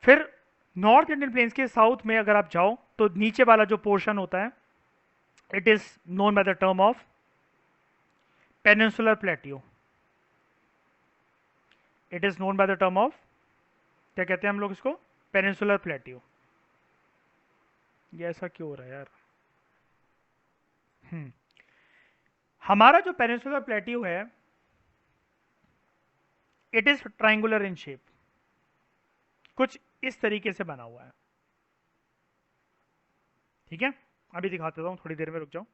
फिर north Indian plains के south में अगर आप जाओ तो नीचे वाला जो पोर्शन होता है, it is known by the term of peninsular plateau. It is known by the term of, क्या कहते हैं हम लोग इसको, पेनिनसुलर प्लेट्यू। ये ऐसा क्यों हो रहा है यार? हम्म हमारा जो पेनिनसुलर प्लेट्यू है, it is triangular in shape, कुछ इस तरीके से बना हुआ है। ठीक है, अभी दिखाते हूँ, थोड़ी देर में रुक जाओ।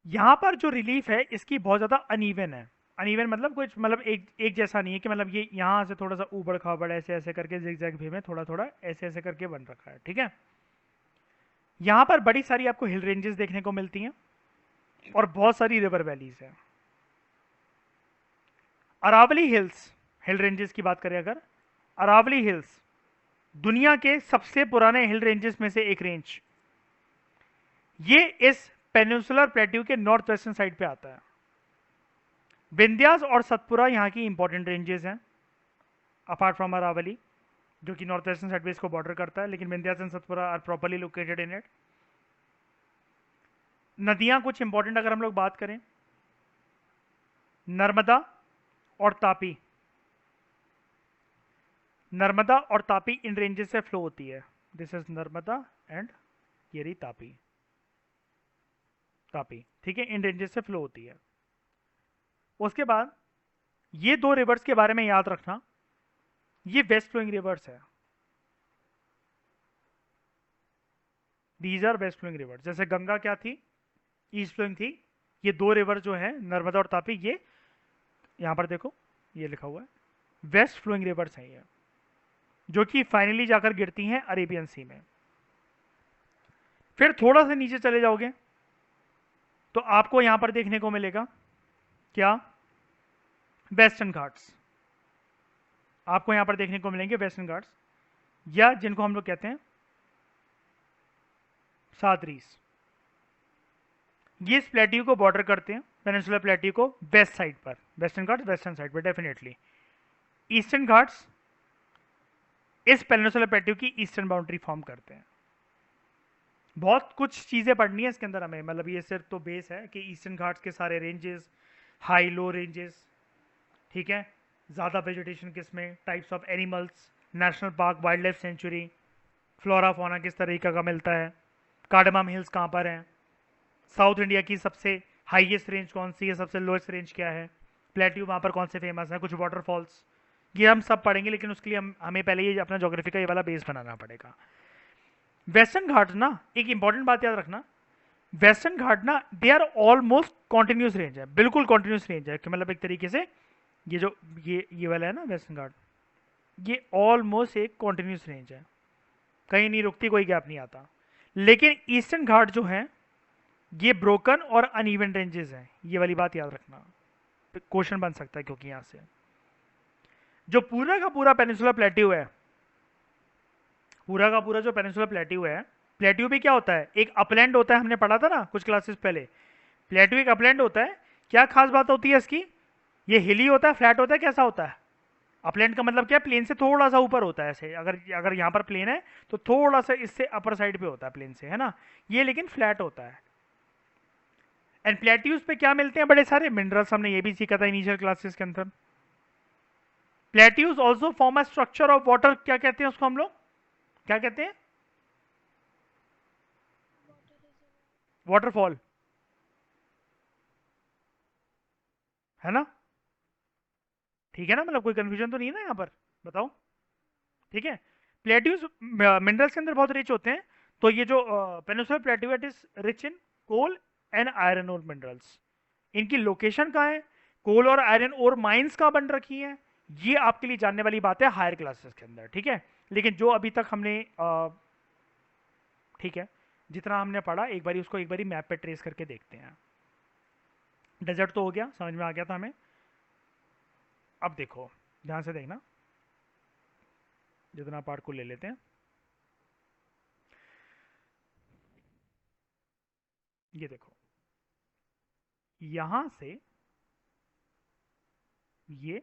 यहां पर जो रिलीफ है इसकी बहुत ज्यादा अनइवन है। अनइवन मतलब कुछ, मतलब एक जैसा नहीं है कि मतलब ये यहां से थोड़ा सा ऊबड़ खाबड़ ऐसे ऐसे करके जिगजैग वे में थोड़ा थोड़ा ऐसे ऐसे करके बन रखा है। ठीक है, यहां पर बड़ी सारी आपको हिल रेंजेस देखने को मिलती हैं और बहुत सारी रिवर वैलीज हैं। अरावली हिल्स, हिल रेंजेस की बात करें अगर, अरावली हिल्स दुनिया के सबसे पुराने हिल रेंजेस में से एक रेंज, ये इस पेनिनसुलर प्लेट्यू के नॉर्थ वेस्टर्न साइड पे आता है। विंध्यास और सतपुरा यहाँ की इंपॉर्टेंट रेंजेस हैं, अपार्ट फ्रॉम अरावली, जो कि नॉर्थ वेस्टर्न साइड पे इसको बॉर्डर करता है, लेकिन Vindhyas and Satpura are properly located in it. नदियां कुछ इंपॉर्टेंट अगर हम लोग बात करें, नर्मदा और तापी, नर्मदा और तापी इन रेंजेस से फ्लो होती है। दिस इज नर्मदा एंड ये रही तापी, तापी, ठीक है, इन रेंजेस से फ्लो होती है। उसके बाद ये दो रिवर्स के बारे में याद रखना, ये वेस्ट फ्लोइंग रिवर्स है। These are west flowing rivers. जैसे गंगा क्या थी, ईस्ट फ्लोइंग थी। ये दो रिवर जो है नर्मदा और तापी, ये यहां पर देखो ये लिखा हुआ है, वेस्ट फ्लोइंग रिवर्स है ये, जो कि फाइनली जाकर गिरती हैं अरेबियन सी में। फिर थोड़ा सा नीचे चले जाओगे तो आपको यहां पर देखने को मिलेगा क्या, वेस्टर्न घाट्स। आपको यहां पर देखने को मिलेंगे वेस्टर्न घाट्स, या जिनको हम लोग कहते हैं सादरीज। ये इस प्लेट्यू को बॉर्डर करते हैं, पेनिनसुलर प्लेट्यू को वेस्ट साइड पर, वेस्टर्न घाट्स वेस्टर्न साइड पर डेफिनेटली। ईस्टर्न घाट्स इस पेनिनसुलर प्लेट्यू की ईस्टर्न बाउंड्री फॉर्म करते हैं। बहुत कुछ चीजें पढ़नी है इसके अंदर हमें, मतलब ये सिर्फ तो बेस है कि ईस्टर्न घाट्स के सारे रेंजेस, हाई लो रेंजेस, ठीक है, ज़्यादा वेजिटेशन किस में, types of animals, national park, wild life sanctuary, flora fauna किस तरीके का मिलता है, कार्डमम हिल्स कहाँ पर हैं, साउथ इंडिया की सबसे हाईएस्ट रेंज कौन सी है, सबसे लोएस्ट रेंज क्या है, प्लेट्यू वहाँ पर कौन से फेमस है, कुछ वाटरफॉल्स, ये हम सब पढ़ेंगे। लेकिन उसके लिए हमें पहले ये अपना ज्योग्राफी का ये वाला बेस बनाना पड़ेगा। वेस्टर्न घाट ना, एक इंपॉर्टेंट बात याद रखना, वेस्टर्न घाट ना they are almost continuous range है, बिल्कुल कॉन्टिन्यूस रेंज है कि मतलब एक तरीके से ये जो ये वाला है ना वेस्टर्न घाट, ये ऑलमोस्ट एक कॉन्टिन्यूस रेंज है, कहीं नहीं रुकती, कोई गैप नहीं आता। लेकिन ईस्टर्न घाट जो है ये ब्रोकन और अनइवन रेंजेस हैं, ये वाली बात याद रखना, क्वेश्चन बन सकता है क्योंकि यहां से जो पूरा का पूरा पेनिनसुला प्लेट्यू है, पूरा का पूरा जो पेनिनसुला प्लेट्यू है, प्लेट्यू भी क्या होता है, एक अपलैंड होता है, हमने पढ़ा था ना कुछ क्लासेस पहले, प्लेट्यू एक अपलैंड होता है। क्या खास बात होती है इसकी, ये हिली होता है, फ्लैट होता है, कैसा होता है, अपलैंड का मतलब क्या है, प्लेन से थोड़ा सा ऊपर होता है ऐसे, अगर अगर यहाँ पर प्लेन है तो थोड़ा सा इससे अपर साइड पे होता है प्लेन से, है ना, ये लेकिन फ्लैट होता है। एंड प्लेट्यूज पे क्या मिलते हैं, बड़े सारे मिनरल्स, हमने ये भी सीखा था इनिशियल क्लासेस के अंदर। Plateaus also form a structure of water, क्या कहते हैं उसको हम लोग, क्या कहते हैं, वाटरफॉल, है ना, ठीक है ना, मतलब कोई कंफ्यूजन तो नहीं है ना यहाँ पर, बताओ, ठीक है। प्लेट्यूज मिनरल्स के अंदर बहुत रिच होते हैं, तो ये जो peninsular plateau it is rich in coal and iron ore minerals. इनकी लोकेशन कहाँ है, कोल और आयरन ओर माइंस कहाँ बन रखी हैं, ये आपके लिए जानने वाली बात है हायर क्लासेस के अंदर, ठीक है। लेकिन जो अभी तक हमने ठीक है, जितना हमने पढ़ा एक बारी उसको एक बारी मैप पे ट्रेस करके देखते हैं। डेजर्ट तो हो गया, समझ में आ गया था हमें। अब देखो, ध्यान से देखना, जितना पार्ट को ले लेते हैं, ये देखो, यहां से ये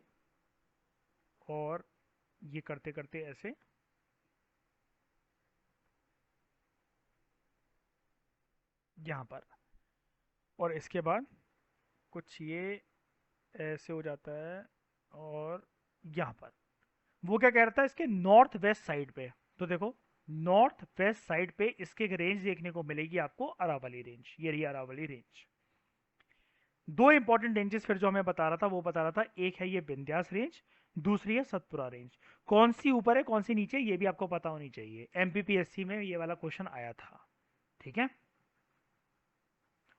और ये करते करते ऐसे, यहाँ पर, और इसके बाद कुछ ये ऐसे हो जाता है, और यहाँ पर वो क्या कह रहा था, इसके नॉर्थ वेस्ट साइड पे। तो देखो, नॉर्थ वेस्ट साइड पे इसके एक रेंज देखने को मिलेगी आपको, अरावली रेंज, ये रही अरावली रेंज। दो इंपॉर्टेंट रेंजेस फिर जो हमें बता रहा था, वो बता रहा था, एक है ये विंध्यास रेंज, दूसरी है सतपुरा रेंज। कौन सी ऊपर है कौन सी नीचे, ये भी आपको पता होनी चाहिए, एमपीपीएससी में ये वाला क्वेश्चन आया था। ठीक है।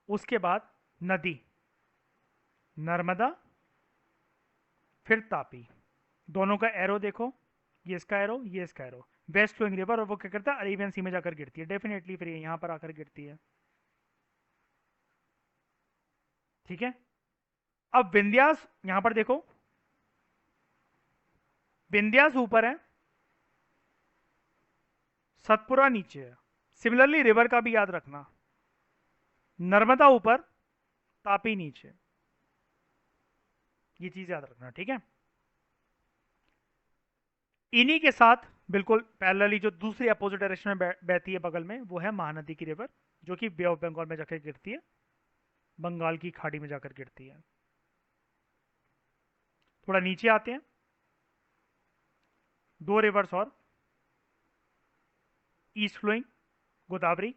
उसके बाद नदी, नर्मदा, फिर तापी, दोनों का एरो देखो, ये इसका एरो, ये इसका एरो, वेस्ट फ्लोइंग रिवर, और वो क्या करता है, अरेबियन सी में जाकर गिरती है डेफिनेटली, फिर ये यहां पर आकर गिरती है। ठीक है। अब विंध्यास यहां पर देखो, विंध्यास ऊपर है, सतपुरा नीचे है। सिमिलरली रिवर का भी याद रखना, नर्मदा ऊपर, तापी नीचे, ये चीज याद रखना। ठीक है। इन्हीं के साथ बिल्कुल पैरेलली जो दूसरी अपोजिट डायरेक्शन में बहती है बगल में, वो है महानदी की रिवर, जो कि बे ऑफ बंगाल में जाकर गिरती है, बंगाल की खाड़ी में जाकर गिरती है। थोड़ा नीचे आते हैं, दो रिवर्स और, east flowing, Godavari,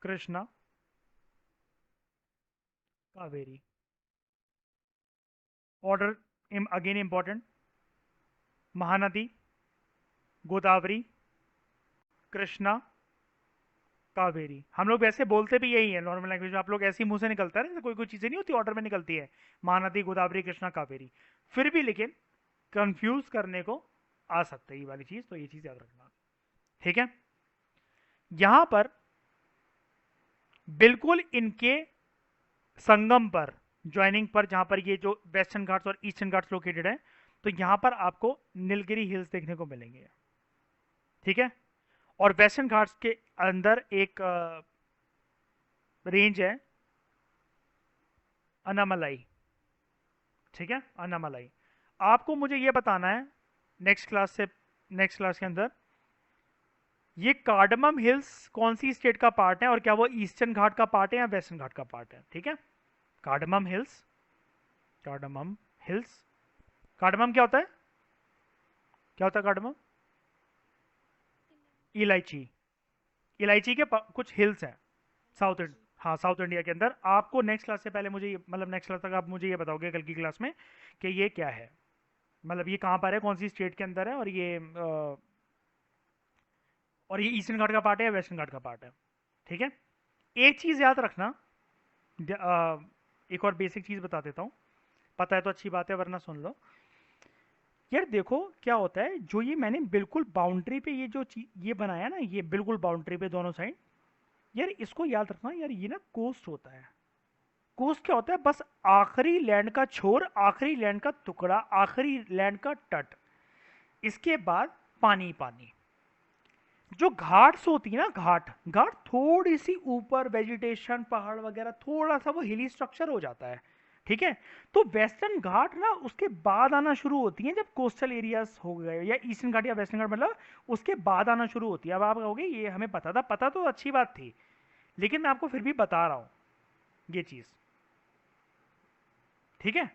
Krishna, Kaveri. Order again important, Mahanadi, Godavari, Krishna, Kaveri. हम लोग वैसे बोलते भी यही है नॉर्मल लैंग्वेज में, आप लोग ऐसे ही मुंह से निकलता है ना, कोई कोई चीजें नहीं होती ऑर्डर में निकलती है, महानदी, गोदावरी, कृष्णा, कावेरी। फिर भी लेकिन कंफ्यूज करने को आ सकता है ये वाली चीज, तो ये चीज याद रखना। ठीक है। यहां पर बिल्कुल इनके संगम पर, ज्वाइनिंग पर, जहां पर ये जो वेस्टर्न घाट्स और ईस्टर्न घाट्स लोकेटेड है, तो यहां पर आपको नीलगिरी हिल्स देखने को मिलेंगे। ठीक है। और वेस्टर्न घाट्स के अंदर एक रेंज है, अनामलाई। ठीक है, अनामलाई। आपको मुझे ये बताना है नेक्स्ट क्लास से, नेक्स्ट क्लास के अंदर, ये कार्डमम हिल्स कौन सी स्टेट का पार्ट है, और क्या वो ईस्टर्न घाट का पार्ट है या वेस्टर्न घाट का पार्ट है। ठीक है। Cardamom hills, cardamom hills, cardamom क्या होता है, क्या होता है कार्डमम, इलायची, इलायची के कुछ हिल्स हैं साउथ, हाँ साउथ इंडिया के अंदर। आपको नेक्स्ट क्लास से पहले मुझे मतलब नेक्स्ट क्लास तक आप मुझे ये बताओगे कल की क्लास में कि ये क्या है, मतलब ये कहाँ पर है, कौन सी स्टेट के अंदर है, और ये ईस्टर्न घाट का पार्ट है या वेस्टर्न घाट का पार्ट है। ठीक है। एक चीज़ याद रखना, एक और बेसिक चीज़ बता देता हूँ, पता है तो अच्छी बात है, वरना सुन लो। यार देखो क्या होता है, जो ये मैंने बिल्कुल बाउंड्री पे ये जो चीज ये बनाया ना, ये बिल्कुल बाउंड्री पे दोनों साइड, यार इसको याद रखना यार, ये ना कोस्ट होता है। कोस्ट क्या होता है, बस आखिरी लैंड का छोर, आखिरी लैंड का टुकड़ा, आखिरी लैंड का तट, इसके बाद पानी पानी। जो घाट्स होती है ना, घाट घाट थोड़ी सी ऊपर, वेजिटेशन पहाड़ वगैरह, थोड़ा सा वो हिली स्ट्रक्चर हो जाता है। ठीक है। तो वेस्टर्न घाट ना उसके बाद आना शुरू होती है, जब कोस्टल एरियाज हो गए, या ईस्टर्न घाट या वेस्टर्न घाट, मतलब उसके बाद आना शुरू होती है। अब आप कहोगे ये हमें पता था, पता तो अच्छी बात थी, लेकिन मैं आपको फिर भी बता रहा हूं ये चीज। ठीक है।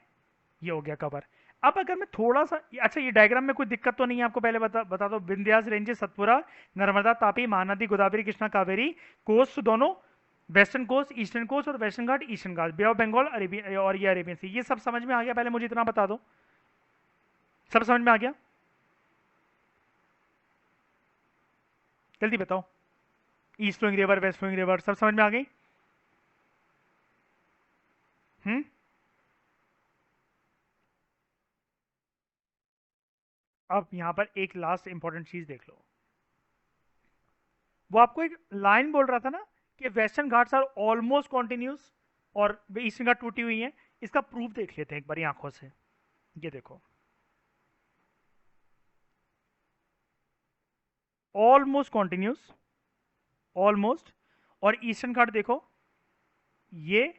ये हो गया कवर। अब अगर मैं थोड़ा सा, अच्छा ये डायग्राम में कोई दिक्कत तो नहीं है आपको, पहले बता दो, विंध्यास रेंजेस, सतपुरा, नर्मदा, तापी, महानदी, गोदावरी, कृष्णा, कावेरी, कोस्ट दोनों, वेस्टर्न कोस्ट, ईस्टर्न कोस्ट, और western Ghat, eastern Ghat, bay of Bengal, Arabian, और ये अरेबियन सी, ये सब समझ में आ गया, पहले मुझे इतना बता दो, सब समझ में आ गया, जल्दी बताओ। East flowing river, west flowing river, सब समझ में आ गई। हम्म। अब यहां पर एक लास्ट इंपॉर्टेंट चीज देख लो, वो आपको एक लाइन बोल रहा था ना कि western Ghats are almost continuous और ईस्टर्न घाट टूटी हुई है, इसका प्रूफ देख लेते हैं एक बार आंखों से। ये देखो, ऑलमोस्ट कॉन्टिन्यूस, ऑलमोस्ट, और ईस्टर्न घाट देखो, ये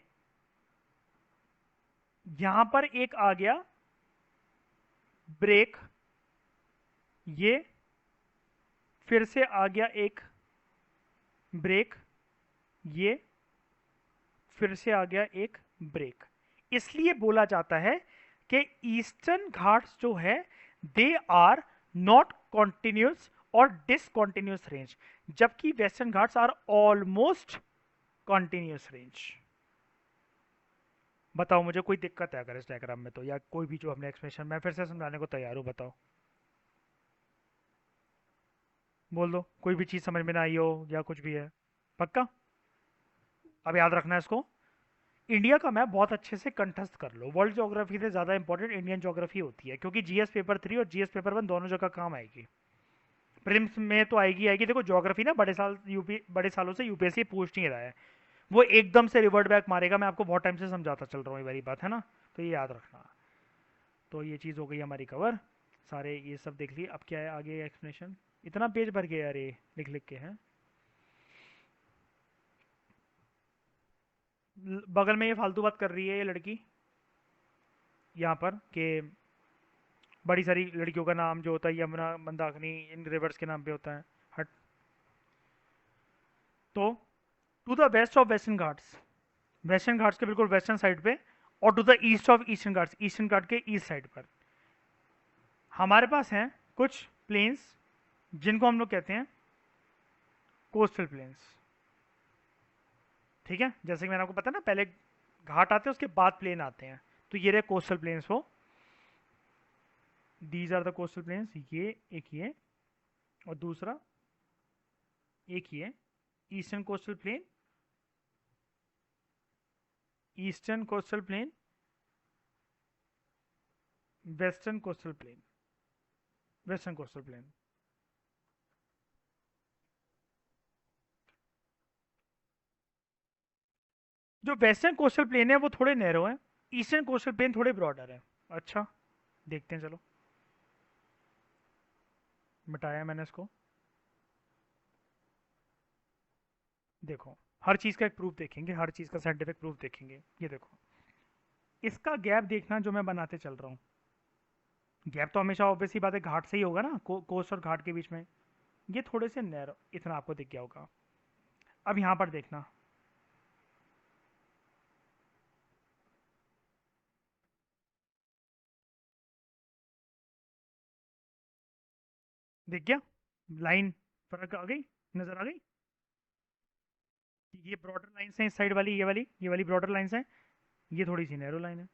यहां पर एक आ गया, ब्रेक, ये फिर से आ गया एक ब्रेक, ये फिर से आ गया एक ब्रेक। इसलिए बोला जाता है कि ईस्टर्न घाट्स जो है दे आर नॉट कॉन्टिन्यूस और डिसकॉन्टिन्यूस रेंज, जबकि western Ghats are almost continuous range. बताओ मुझे कोई दिक्कत है अगर इस डायग्राम में तो, या कोई भी जो हमने एक्सप्लेनेशन, मैं फिर से समझाने को तैयार हूँ, बताओ, बोल दो कोई भी चीज़ समझ में ना आई हो या कुछ भी है। पक्का? अब याद रखना है इसको, इंडिया का मैप बहुत अच्छे से कंठस्थ कर लो। वर्ल्ड ज्योग्राफी से ज़्यादा इंपॉर्टेंट इंडियन ज्योग्राफी होती है, क्योंकि जीएस पेपर 3 और जीएस पेपर 1 दोनों जगह काम आएगी। प्रिम्स में तो आएगी आएगी। देखो ज्योग्राफी ना बड़े सालों से यूपीएससी पूछ नहीं रहा है, वो एकदम से रिवर्ट बैक मारेगा। मैं आपको बहुत टाइम से समझाता चल रहा हूँ, ये वाली बात है ना, तो ये याद रखना। तो ये चीज़ हो गई हमारी कवर, सारे ये सब देख लिए। अब क्या है आगे एक्सप्लेनेशन, इतना पेज भर गया यार ये लिख लिख के हैं। बगल में ये फालतू बात कर रही है ये लड़की यहाँ पर, कि बड़ी सारी लड़कियों का नाम जो होता है यमुना मंदाकिनी इन रिवर्स के नाम पे होता है। हट। तो to the west of western Ghats, western Ghats के बिल्कुल वेस्टर्न साइड पे, और to the east of eastern Ghats, eastern Ghat के ईस्ट साइड पर हमारे पास हैं कुछ प्लेन्स जिनको हम लोग कहते हैं कोस्टल प्लेन्स। ठीक है, जैसे कि मैंने आपको पता ना, पहले घाट आते हैं उसके बाद प्लेन आते हैं, तो ये रहे कोस्टल प्लेन्स। वो these are the coastal plains, ये एक, ये और दूसरा एक, ये eastern coastal plain, eastern coastal plain, western coastal plain, western coastal plain. जो वेस्टर्न कोस्टल प्लेन है वो थोड़े नैरो है, ईस्टर्न कोस्टल प्लेन थोड़े ब्रॉडर है। अच्छा, देखते हैं चलो। मिटाया मैंने इसको। देखो, हर चीज़ का एक प्रूफ देखेंगे, हर चीज़ का साइंटिफिक प्रूफ देखेंगे। ये देखो, इसका गैप देखना जो मैं बनाते चल रहा हूँ, गैप तो हमेशा ऑब्वियस ही बात है घाट से ही होगा ना, कोस्ट और घाट के बीच में। ये थोड़े से नैरो, इतना आपको दिख गया होगा। अब यहाँ पर देखना, दिख गया लाइन, फर्क आ गई, नजर आ गई। ये ब्रॉडर लाइन्स हैं इस साइड वाली, ये वाली ब्रॉडर लाइन्स हैं, ये थोड़ी सी नैरो लाइन है।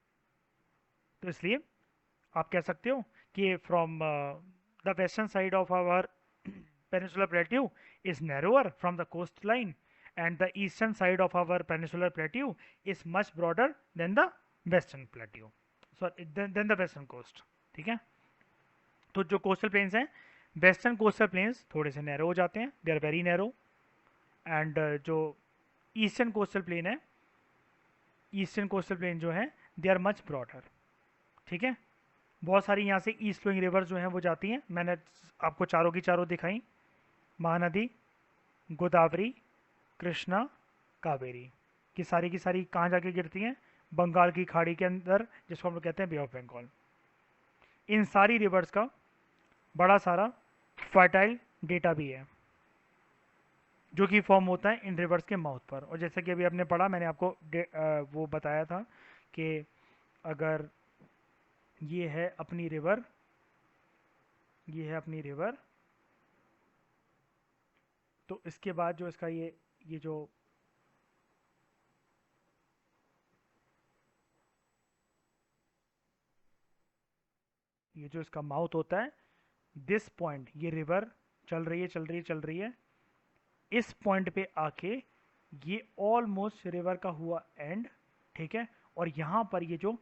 तो इसलिए आप कह सकते हो कि from the western side of our peninsular plateau is narrower from the coastline, and the eastern side of our peninsular plateau is much broader than the western plateau, sorry, than the western coast। ठीक है, तो जो coastal plains हैं, western coastal plains थोड़े से narrow हो जाते हैं, they are very narrow. And जो ईस्टर्न कोस्टल प्लेन है, ईस्टर्न कोस्टल प्लेन जो है दे आर मच ब्रॉडर। ठीक है, बहुत सारी यहाँ से ईस्ट फ्लोइंग रिवर जो हैं वो जाती हैं, मैंने आपको चारों की चारों दिखाई, महानदी, गोदावरी, कृष्णा, कावेरी, की सारी कहाँ जाके गिरती हैं, बंगाल की खाड़ी के अंदर, जिसको हम लोग कहते हैं बे ऑफ बंगाल। इन सारी रिवर्स का बड़ा सारा फर्टाइल डेटा भी है, जो कि फॉर्म होता है इन रिवर्स के माउथ पर। और जैसे कि अभी आपने पढ़ा, मैंने आपको वो बताया था कि अगर ये है अपनी रिवर, ये है अपनी रिवर, तो इसके बाद जो इसका ये जो इसका माउथ होता है, दिस पॉइंट, ये रिवर चल रही है चल रही है चल रही है, इस पॉइंट पे आके ये ऑलमोस्ट रिवर का हुआ एंड। ठीक है, और यहाँ पर ये जो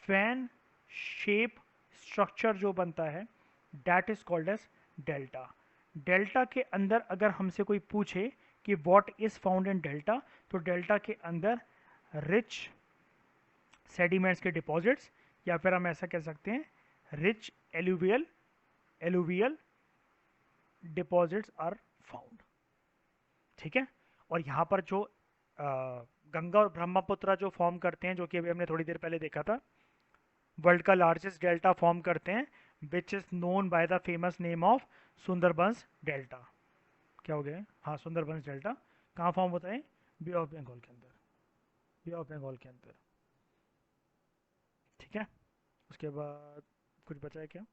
फैन शेप स्ट्रक्चर जो बनता है, that is called as delta. Delta के अंदर अगर हमसे कोई पूछे कि what is found in delta, तो डेल्टा के अंदर रिच सेडिमेंट्स के डिपॉजिट्स, या फिर हम ऐसा कह सकते हैं rich alluvial alluvial deposits are found. ठीक है, और यहाँ पर जो गंगा और ब्रह्मपुत्र जो फॉर्म करते हैं, जो कि अभी हमने थोड़ी देर पहले देखा था, वर्ल्ड का लार्जेस्ट डेल्टा फॉर्म करते हैं, which is known by the famous name of Sundarbans delta. क्या हो गया? हाँ, सुंदरबंस डेल्टा कहाँ फॉर्म होता है? बे ऑफ बंगाल के अंदर, बे ऑफ बंगाल के अंदर। ठीक है, उसके बाद कुछ बचा है क्या?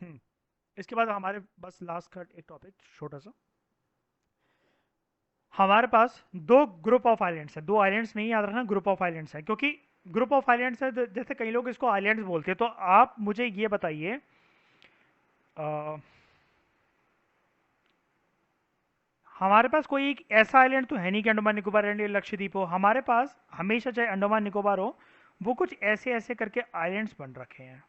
हम्म इसके बाद हमारे बस लास्ट का एक टॉपिक छोटा सा। हमारे पास दो ग्रुप ऑफ आइलैंड्स है, दो आइलैंड्स नहीं याद रखना, ग्रुप ऑफ आइलैंड्स है, क्योंकि ग्रुप ऑफ आइलैंड्स है जैसे कई लोग इसको आइलैंड्स बोलते हैं। तो आप मुझे ये बताइए, अ, हमारे पास कोई एक ऐसा आइलैंड तो है नहीं कि अंडमान निकोबार आइलैंड या लक्षद्वीप हो। हमारे पास हमेशा चाहे अंडमान निकोबार हो, वो कुछ ऐसे ऐसे करके आइलैंड्स बन रखे हैं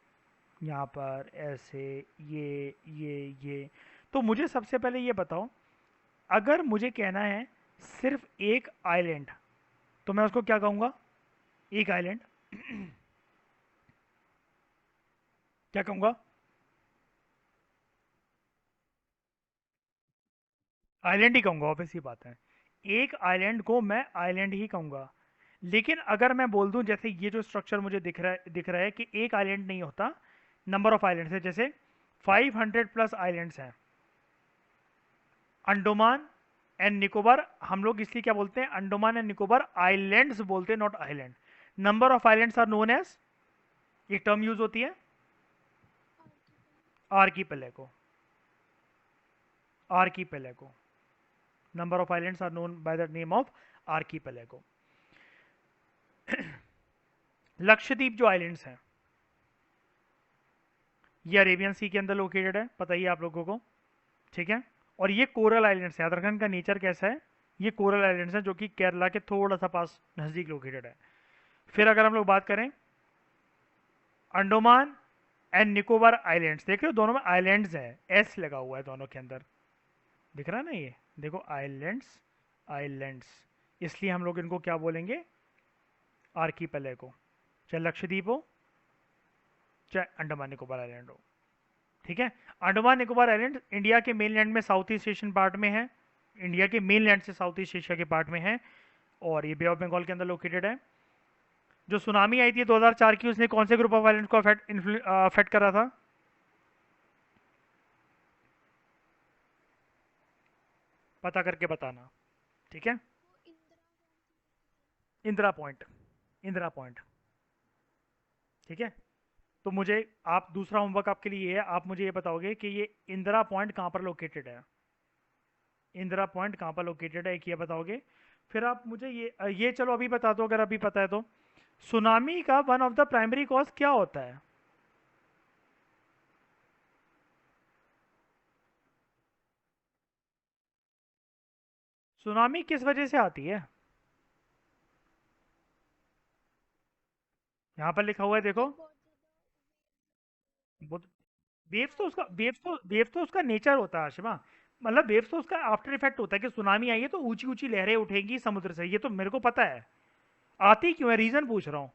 यहाँ पर, ऐसे, ये। तो मुझे सबसे पहले ये बताओ, अगर मुझे कहना है सिर्फ एक आइलैंड, तो मैं उसको क्या कहूँगा? एक आइलैंड क्या कहूँगा? आइलैंड ही कहूँगा, ऑब्वियस ही बात है। एक आइलैंड को मैं आइलैंड ही कहूँगा। लेकिन अगर मैं बोल दूं, जैसे ये जो स्ट्रक्चर मुझे दिख रहा है कि एक आइलैंड नहीं होता, नंबर ऑफ आइलैंड्स है, जैसे 500 प्लस आइलैंड्स हैं। अंडमान एंड निकोबार हम लोग इसलिए क्या बोलते हैं? अंडमान एंड निकोबार आइलैंड्स बोलते हैं, not island. Number of islands are known as, एक टर्म यूज होती है, archipelago. Archipelago, number of islands are known by the name of archipelago. Lakshadweep जो आइलैंड्स हैं, ये अरेबियन सी के अंदर लोकेटेड है, पता ही है आप लोगों को। ठीक है, और ये कोरल आइलैंड्स है, याद रखना इनका नेचर कैसा है। ये कोरल आइलैंड्स हैं जो कि केरला के थोड़ा सा पास नज़दीक लोकेटेड है। फिर अगर हम लोग बात करें अंडमान एंड निकोबार आइलैंड्स, देख रहे हो दोनों में आइलैंड्स है, एस लगा हुआ है दोनों के अंदर, दिख रहा है ना ये? देखो आइलैंड्स, आइलैंड्स, इसलिए हम लोग इनको क्या बोलेंगे? आर्कीपेलेगो। चाहे लक्षद्वीप हो, चाहे अंडमान निकोबार आइलैंड हो। ठीक है, अंडमान निकोबार आइलैंड इंडिया के मेन लैंड में साउथ ईस्ट एशियन पार्ट में है, इंडिया के मेन लैंड से साउथ ईस्ट एशिया के पार्ट में है, और ये बे ऑफ बंगाल के अंदर लोकेटेड है। जो सुनामी आई थी 2004 की, उसने कौन से ग्रुप ऑफ आइलैंड को अफेक्ट करा था? पता करके बताना। ठीक है, इंदिरा पॉइंट, इंदिरा पॉइंट। ठीक है, तो मुझे, आप दूसरा होमवर्क आपके लिए ये है, आप मुझे ये बताओगे कि ये इंदिरा पॉइंट कहाँ पर लोकेटेड है। इंदिरा पॉइंट कहाँ पर लोकेटेड है, एक ये बताओगे। फिर आप मुझे ये चलो अभी बता दो, अगर अभी पता है तो। सुनामी का one of the primary cause क्या होता है? सुनामी किस वजह से आती है? यहाँ पर लिखा हुआ है, देखो। वो वेव्स तो उसका नेचर होता है आशिमा। मतलब वेव्स तो उसका आफ्टर इफेक्ट होता है कि सुनामी आई है तो ऊंची ऊंची लहरें उठेंगी समुद्र से, ये तो मेरे को पता है। आती क्यों है, रीजन पूछ रहा हूँ।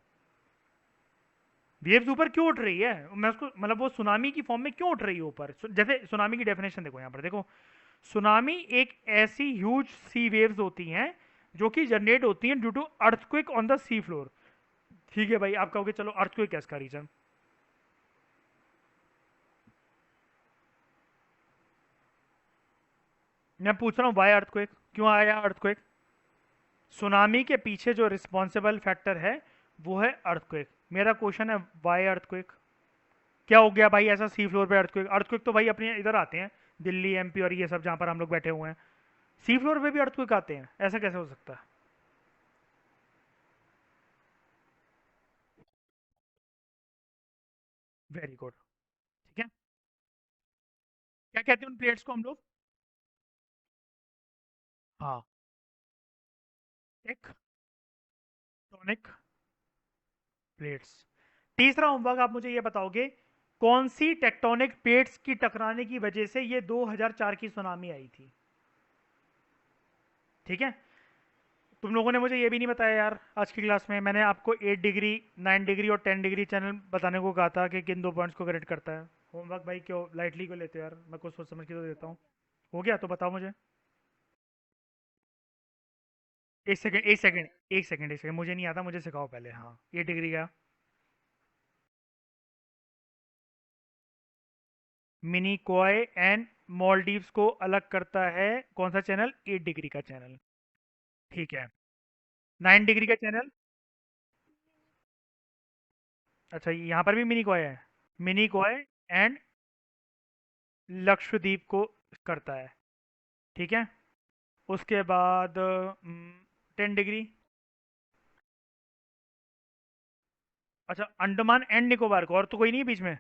वेव्स ऊपर क्यों उठ रही है, मैं उसको, मतलब वो सुनामी की फॉर्म में क्यों उठ रही है ऊपर? जैसे सुनामी की डेफिनेशन देखो यहाँ पर, देखो। सुनामी एक ऐसी ह्यूज सी वेव्स होती हैं जो कि जनरेट होती हैं due to earthquake on the sea floor. ठीक है भाई, आप कहोगे चलो अर्थक्वेक है इसका रीजन। मैं पूछ रहा हूँ वाई अर्थक्वेक, क्यों आया अर्थक्वेक? सुनामी के पीछे जो रिस्पॉन्सिबल फैक्टर है वो है अर्थक्वेक। मेरा क्वेश्चन है वाई अर्थक्वेक? क्या हो गया भाई ऐसा सी फ्लोर पे अर्थक्वेक? अर्थक्वेक तो भाई अपने इधर आते हैं, दिल्ली एमपी और ये सब जहाँ पर हम लोग बैठे हुए हैं। सी फ्लोर पे भी अर्थक्वेक आते हैं, ऐसा कैसे हो सकता है? Very good. ठीक है, क्या कहते हैं उन प्लेट्स को हम लोग? हाँ, टेक्टोनिक प्लेट्स। तीसरा होमवर्क, आप मुझे ये बताओगे कौन सी टेक्टोनिक प्लेट्स की टकराने की वजह से ये 2004 की सुनामी आई थी? ठीक है, तुम लोगों ने मुझे ये भी नहीं बताया यार, आज की क्लास में मैंने आपको 8 डिग्री, 9 डिग्री और 10 डिग्री चैनल बताने को कहा था कि किन दो पॉइंट्स को करेक्ट करता है। होमवर्क भाई क्यों लाइटली को लेते हो यार, मैं कुछ सोच समझ के तो देता हूँ। हो गया तो बताओ मुझे। एक सेकंड, एक सेकंड, एक सेकंड, एक सेकंड, मुझे नहीं आता, मुझे सिखाओ पहले। हाँ, 8 डिग्री का मिनी कॉय एंड मॉलडीव्स को अलग करता है कौन सा चैनल? 8 डिग्री का चैनल। ठीक है। 9 डिग्री का चैनल। अच्छा, यहाँ पर भी मिनी कॉय है। मिनी कॉय एंड लक्षद्वीप को करता है। ठीक है। उसके बाद 10 डिग्री। अच्छा, अंडमान एंड निकोबार को, और तो कोई नहीं है बीच में?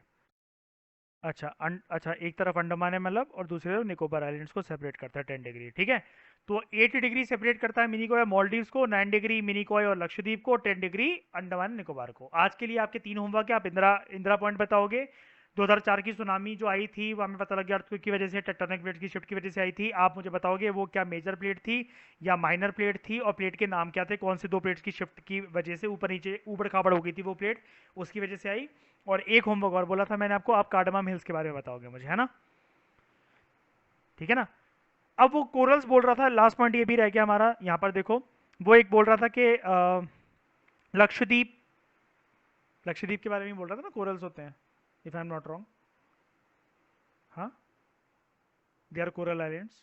अच्छा अच्छा, एक तरफ अंडमान है मतलब, और दूसरी तरफ निकोबार आइलैंड्स को सेपरेट करता है 10 डिग्री। ठीक है। तो 8 डिग्री सेपरेट करता है मिनी कॉय मॉलडीव्स को, 9 डिग्री मिनी कॉय और लक्षद्वीप को, 10 डिग्री अंडमान निकोबार को। आज के लिए आपके 3 होमवर्क है। आप इंदिरा इंदिरा पॉइंट बताओगे। 2004 की सुनामी जो आई थी वो हमें पता लग गया अर्थक्वेक की वजह से, टेक्टोनिक प्लेट की शिफ्ट की वजह से आई थी। आप मुझे बताओगे वो क्या मेजर प्लेट थी या माइनर प्लेट थी, और प्लेट के नाम क्या थे, कौन से दो प्लेट्स की शिफ्ट की वजह से ऊपर नीचे ऊबड़ खाबड़ हो गई थी वो प्लेट, उसकी वजह से आई। और एक होमवर्क और बोला था मैंने आपको, आप कार्डमम हिल्स के बारे में बताओगे मुझे, है ना? ठीक है ना? अब वो कोरल्स बोल रहा था, लास्ट पॉइंट ये भी रह गया हमारा, यहाँ पर देखो। वो एक बोल रहा था कि लक्षद्वीप, लक्षद्वीप के बारे में बोल रहा था ना, कोरल्स होते हैं, if I am not wrong. हाँ, they are coral islands.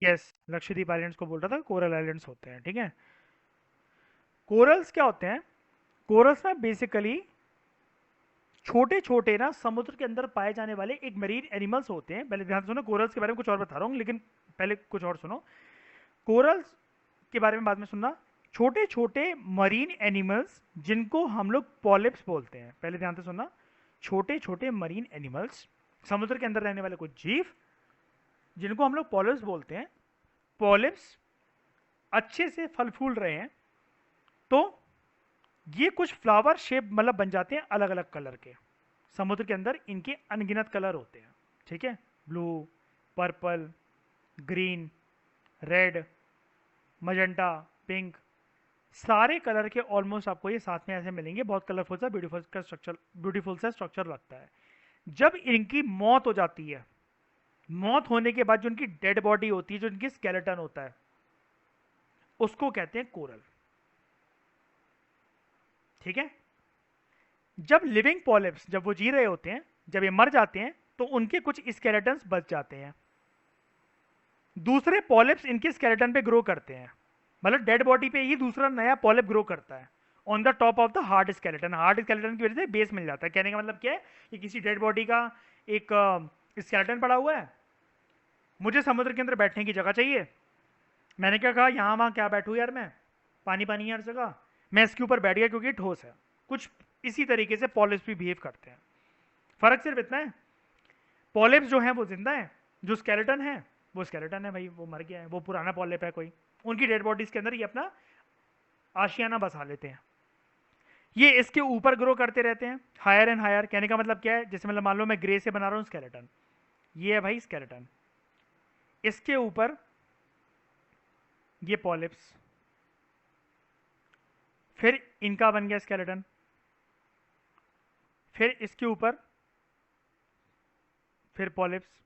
Yes, Lakshadweep islands को बोल रहा था कोरल आइलैंड्स होते हैं। ठीक है। कोरल्स क्या होते हैं? कोरल्स ना बेसिकली छोटे छोटे ना समुद्र के अंदर पाए जाने वाले एक मरीन एनिमल्स होते हैं। पहले ध्यान से सुनो, कोरल्स के बारे में कुछ और बता रहा हूँ, लेकिन पहले कुछ और सुनो। कोरल्स के बारे में बाद में सुनना। छोटे छोटे मरीन एनिमल्स जिनको हम लोग पॉलिप्स बोलते हैं, पहले ध्यान से सुनना। छोटे छोटे मरीन एनिमल्स, समुद्र के अंदर रहने वाले कुछ जीव जिनको हम लोग पॉलिप्स बोलते हैं। पॉलिप्स अच्छे से फल फूल रहे हैं तो ये कुछ फ्लावर शेप मतलब बन जाते हैं अलग अलग कलर के। समुद्र के अंदर इनके अनगिनत कलर होते हैं। ठीक है। Blue, purple, green, red, magenta, pink, सारे कलर के ऑलमोस्ट आपको ये साथ में ऐसे मिलेंगे। बहुत कलरफुल सा ब्यूटीफुल का स्ट्रक्चर, ब्यूटीफुल सा स्ट्रक्चर लगता है। जब इनकी मौत हो जाती है, मौत होने के बाद जो इनकी डेड बॉडी होती है, जो इनकी स्केलेटन होता है, उसको कहते हैं कोरल। ठीक है। जब लिविंग पॉलिप्स, जब वो जी रहे होते हैं, जब ये मर जाते हैं, तो उनके कुछ स्केलेटन्स बच जाते हैं। दूसरे पॉलिप्स इनके स्केलेटन पे ग्रो करते हैं, मतलब डेड बॉडी पे ही दूसरा नया पॉलिप ग्रो करता है on the top of the hard skeleton. Hard skeleton की वजह से बेस मिल जाता है। कहने का मतलब क्या है कि किसी डेड बॉडी का एक स्केलेटन पड़ा हुआ है, मुझे समुद्र के अंदर बैठने की जगह चाहिए। मैंने क्या कहा, यहाँ वहाँ क्या बैठूँ यार मैं, पानी पानी है हर जगह, मैं इसके ऊपर बैठ गया क्योंकि ठोस है। कुछ इसी तरीके से पॉलिप्स भी बिहेव करते हैं। फर्क सिर्फ इतना है, पॉलिप्स जो है वो जिंदा है, जो स्केलेटन है वो स्केलेटन है भाई, वो मर गया है, वो पुराना पॉलिप है कोई। उनकी डेड बॉडीज के अंदर ये अपना आशियाना बसा लेते हैं। ये इसके ऊपर ग्रो करते रहते हैं, हायर एंड हायर। कहने का मतलब क्या है, जैसे मतलब मान लो मैं ग्रे से बना रहा हूँ स्केलेटन, ये है भाई स्केलेटन, इसके ऊपर ये पॉलिप्स, फिर इनका बन गया स्केलेटन, फिर इसके ऊपर फिर पॉलिप्स।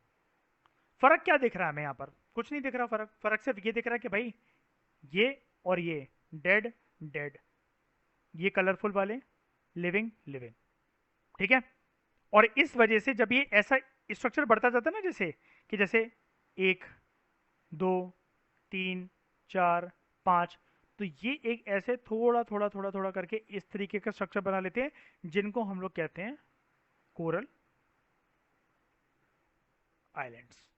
फर्क क्या दिख रहा है हमें यहाँ पर? कुछ नहीं दिख रहा फर्क। फर्क सिर्फ ये दिख रहा है कि भाई ये और ये डेड डेड, ये कलरफुल वाले लिविंग लिविंग। ठीक है। और इस वजह से जब ये ऐसा स्ट्रक्चर बढ़ता जाता है ना, जैसे कि जैसे 1, 2, 3, 4, 5, तो ये एक ऐसे थोड़ा थोड़ा थोड़ा थोड़ा करके इस तरीके का स्ट्रक्चर बना लेते हैं जिनको हम लोग कहते हैं कोरल आइलैंड्स।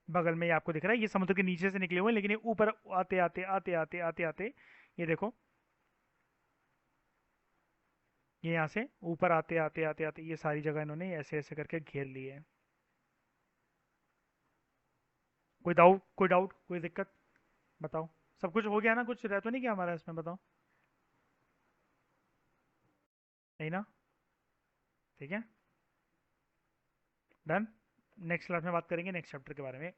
बगल में ये आपको दिख रहा है, ये समुद्र के नीचे से निकले हुए हैं, लेकिन ये ऊपर आते आते आते आते आते आते, ये देखो, ये यहाँ से ऊपर आते आते आते आते ये सारी जगह इन्होंने ऐसे ऐसे करके घेर ली है। कोई डाउट, कोई डाउट, कोई दिक्कत? बताओ। सब कुछ हो गया ना? कुछ रह तो नहीं गया हमारा इसमें? बताओ। नहीं ना? ठीक है, डन। नेक्स्ट क्लास में बात करेंगे नेक्स्ट चैप्टर के बारे में।